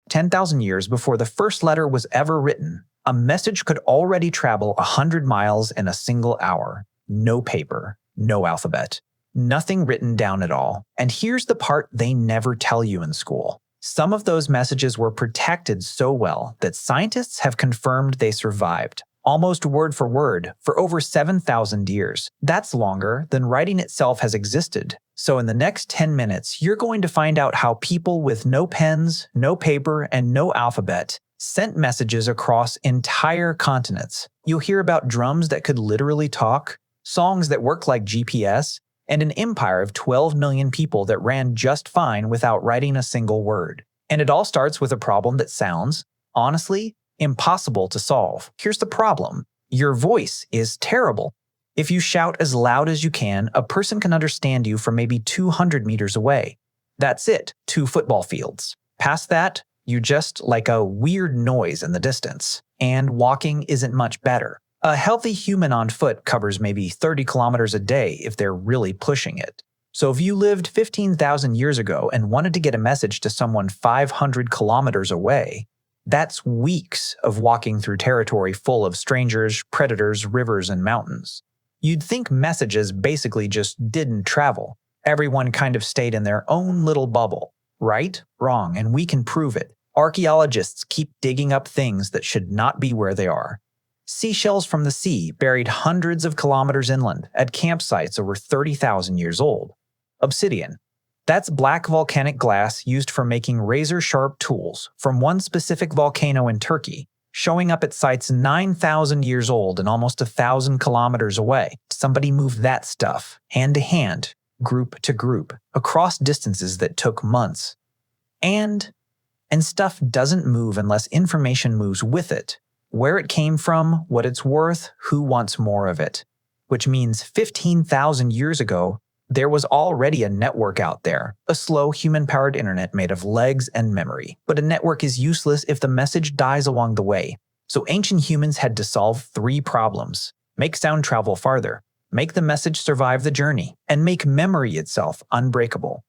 10,000 years before the first letter was ever written, a message could already travel 100 miles in a single hour. No paper, no alphabet, nothing written down at all. And here's the part they never tell you in school. Some of those messages were protected so well that scientists have confirmed they survived, almost word for over 7,000 years. That's longer than writing itself has existed. So in the next 10 minutes, you're going to find out how people with no pens, no paper, and no alphabet sent messages across entire continents. You'll hear about drums that could literally talk, songs that work like GPS, and an empire of 12 million people that ran just fine without writing a single word. And it all starts with a problem that sounds, honestly, impossible to solve. Here's the problem. Your voice is terrible. If you shout as loud as you can, a person can understand you from maybe 200 meters away. That's it, 2 football fields. Past that, you just like a weird noise in the distance. And walking isn't much better. A healthy human on foot covers maybe 30 kilometers a day if they're really pushing it. So if you lived 15,000 years ago and wanted to get a message to someone 500 kilometers away, that's weeks of walking through territory full of strangers, predators, rivers, and mountains. You'd think messages basically just didn't travel. Everyone kind of stayed in their own little bubble. Right? Wrong, and we can prove it. Archaeologists keep digging up things that should not be where they are. Seashells from the sea buried hundreds of kilometers inland at campsites over 30,000 years old. Obsidian. That's black volcanic glass used for making razor-sharp tools from one specific volcano in Turkey, showing up at sites 9,000 years old and almost 1,000 kilometers away. Somebody moved that stuff, hand to hand, group to group, across distances that took months. And stuff doesn't move unless information moves with it. Where it came from, what it's worth, who wants more of it. Which means 15,000 years ago, there was already a network out there, a slow human-powered internet made of legs and memory. But a network is useless if the message dies along the way. So ancient humans had to solve 3 problems. Make sound travel farther, make the message survive the journey, and make memory itself unbreakable.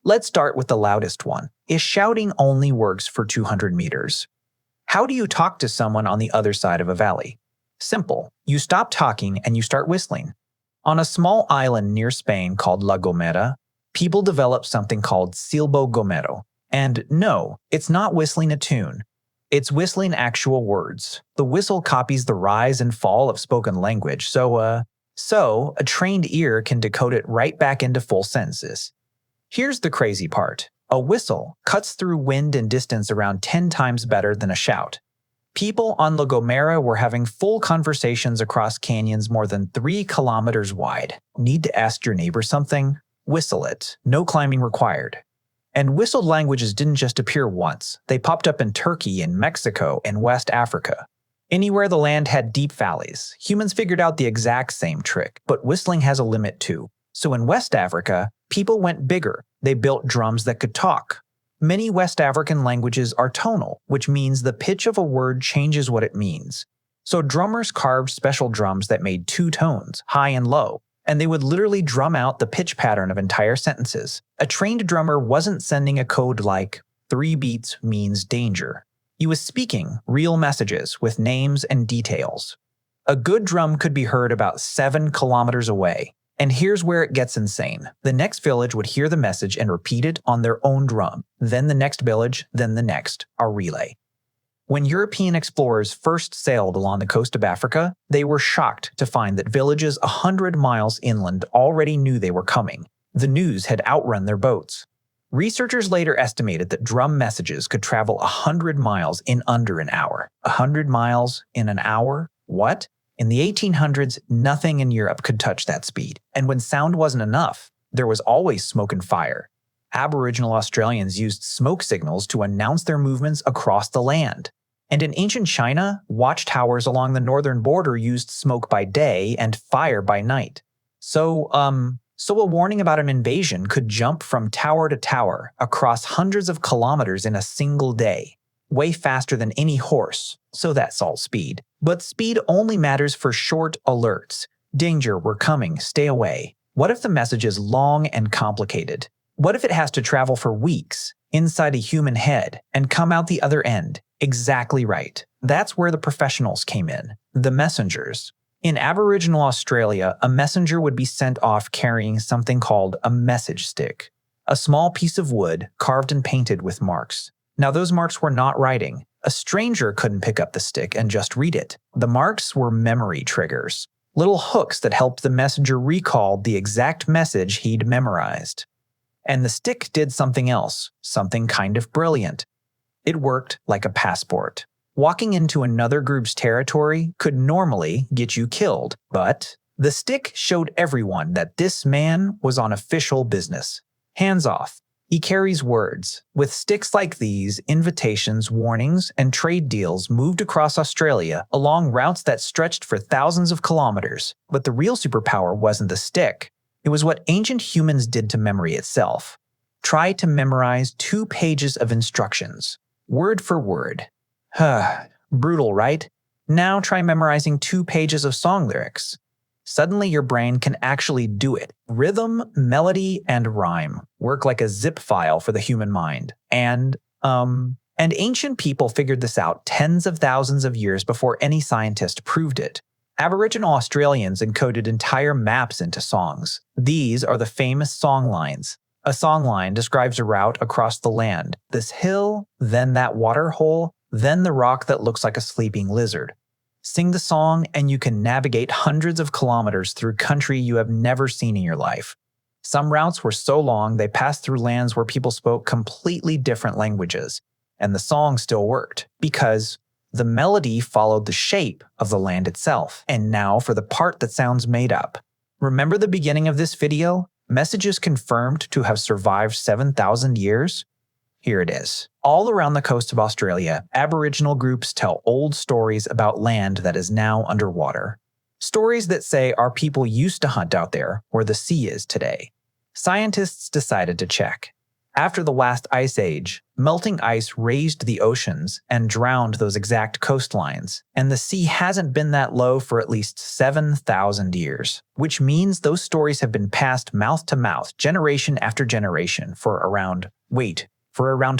Let's start with the loudest one. Is shouting only works for 200 meters? How do you talk to someone on the other side of a valley? Simple. You stop talking and you start whistling. On a small island near Spain called La Gomera, people developed something called silbo gomero. And no, it's not whistling a tune. It's whistling actual words. The whistle copies the rise and fall of spoken language, so a trained ear can decode it right back into full sentences. Here's the crazy part. A whistle cuts through wind and distance around 10 times better than a shout. People on La Gomera were having full conversations across canyons more than 3 kilometers wide. Need to ask your neighbor something? Whistle it. No climbing required. And whistled languages didn't just appear once. They popped up in Turkey and Mexico and West Africa. Anywhere the land had deep valleys, humans figured out the exact same trick, but whistling has a limit too. So in West Africa, people went bigger. They built drums that could talk. Many West African languages are tonal, which means the pitch of a word changes what it means. So drummers carved special drums that made 2 tones, high and low, and they would literally drum out the pitch pattern of entire sentences. A trained drummer wasn't sending a code like 3 beats means danger. He was speaking real messages with names and details. A good drum could be heard about 7 kilometers away. And here's where it gets insane. The next village would hear the message and repeat it on their own drum. Then the next village, then the next, a relay. When European explorers first sailed along the coast of Africa, they were shocked to find that villages 100 miles inland already knew they were coming. The news had outrun their boats. Researchers later estimated that drum messages could travel 100 miles in under an hour. 100 miles in an hour? What? In the 1800s, nothing in Europe could touch that speed. And when sound wasn't enough, there was always smoke and fire. Aboriginal Australians used smoke signals to announce their movements across the land. And in ancient China, watchtowers along the northern border used smoke by day and fire by night. So a warning about an invasion could jump from tower to tower across hundreds of kilometers in a single day. Way faster than any horse, so that's all speed. But speed only matters for short alerts. Danger, we're coming, stay away. What if the message is long and complicated? What if it has to travel for weeks? inside a human head and come out the other end exactly right. That's where the professionals came in, the messengers. In Aboriginal Australia, a messenger would be sent off carrying something called a message stick, a small piece of wood carved and painted with marks. Now, those marks were not writing. A stranger couldn't pick up the stick and just read it. The marks were memory triggers, little hooks that helped the messenger recall the exact message he'd memorized. And the stick did something else, something kind of brilliant. It worked like a passport. Walking into another group's territory could normally get you killed, but the stick showed everyone that this man was on official business. Hands off. He carries words. With sticks like these, invitations, warnings, and trade deals moved across Australia along routes that stretched for thousands of kilometers. But the real superpower wasn't the stick. It was what ancient humans did to memory itself. Try to memorize 2 pages of instructions, word for word. Brutal, right? Now try memorizing 2 pages of song lyrics. Suddenly your brain can actually do it. Rhythm, melody, and rhyme work like a zip file for the human mind. And ancient people figured this out tens of thousands of years before any scientist proved it. Aboriginal Australians encoded entire maps into songs. These are the famous song lines. A song line describes a route across the land. This hill, then that water hole, then the rock that looks like a sleeping lizard. Sing the song and you can navigate hundreds of kilometers through country you have never seen in your life. Some routes were so long they passed through lands where people spoke completely different languages, and the song still worked because the melody followed the shape of the land itself. And now for the part that sounds made up. Remember the beginning of this video? Messages confirmed to have survived 7,000 years? Here it is. All around the coast of Australia, Aboriginal groups tell old stories about land that is now underwater. Stories that say our people used to hunt out there where the sea is today. Scientists decided to check. After the last ice age, melting ice raised the oceans and drowned those exact coastlines, and the sea hasn't been that low for at least 7,000 years, which means those stories have been passed mouth to mouth, generation after generation for around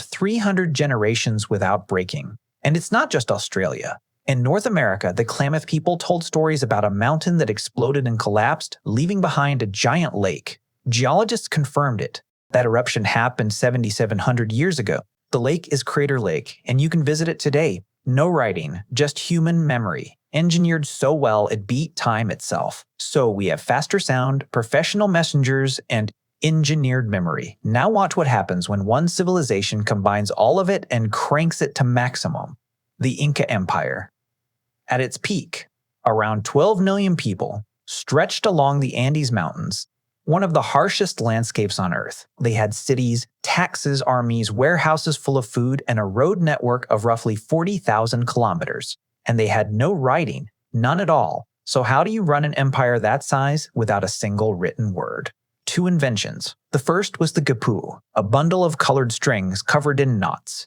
300 generations without breaking. And it's not just Australia. In North America, the Klamath people told stories about a mountain that exploded and collapsed, leaving behind a giant lake. Geologists confirmed it. That eruption happened 7,700 years ago. The lake is Crater Lake, and you can visit it today. No writing, just human memory, engineered so well it beat time itself. So we have faster sound, professional messengers, and engineered memory. Now watch what happens when one civilization combines all of it and cranks it to maximum. The Inca Empire. At its peak, around 12 million people, stretched along the Andes Mountains, one of the harshest landscapes on Earth. They had cities, taxes, armies, warehouses full of food, and a road network of roughly 40,000 kilometers. And they had no writing, none at all. So how do you run an empire that size without a single written word? 2 inventions. The first was the gapu, a bundle of colored strings covered in knots.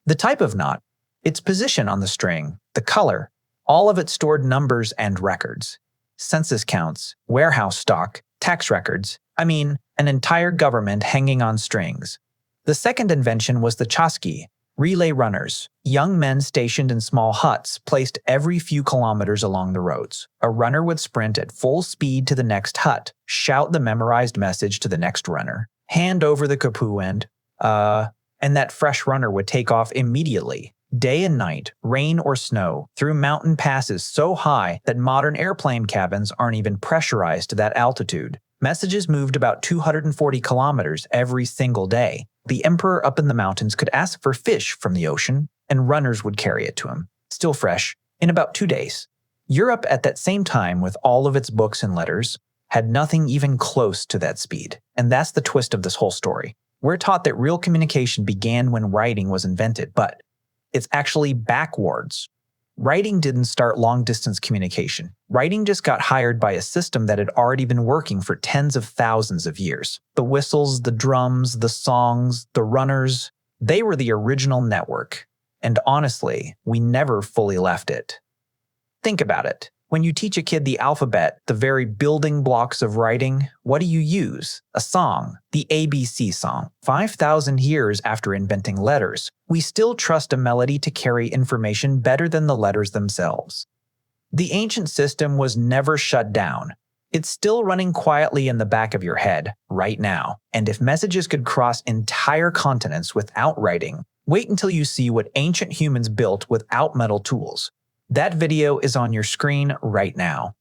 The type of knot, its position on the string, the color, all of it stored numbers and records. Census counts, warehouse stock, tax records, an entire government hanging on strings. The second invention was the chasqui, relay runners, young men stationed in small huts placed every few kilometers along the roads. A runner would sprint at full speed to the next hut, shout the memorized message to the next runner, hand over the kapu and that fresh runner would take off immediately. Day and night, rain or snow, through mountain passes so high that modern airplane cabins aren't even pressurized to that altitude. Messages moved about 240 kilometers every single day. The emperor up in the mountains could ask for fish from the ocean, and runners would carry it to him, still fresh, in about 2 days. Europe at that same time, with all of its books and letters, had nothing even close to that speed. And that's the twist of this whole story. We're taught that real communication began when writing was invented, but it's actually backwards. Writing didn't start long-distance communication. Writing just got hired by a system that had already been working for tens of thousands of years. The whistles, the drums, the songs, the runners, they were the original network. And honestly, we never fully left it. Think about it. When you teach a kid the alphabet, the very building blocks of writing, what do you use? A song, the ABC song. 5,000 years after inventing letters, we still trust a melody to carry information better than the letters themselves. The ancient system was never shut down. It's still running quietly in the back of your head, right now. And if messages could cross entire continents without writing, wait until you see what ancient humans built without metal tools. That video is on your screen right now.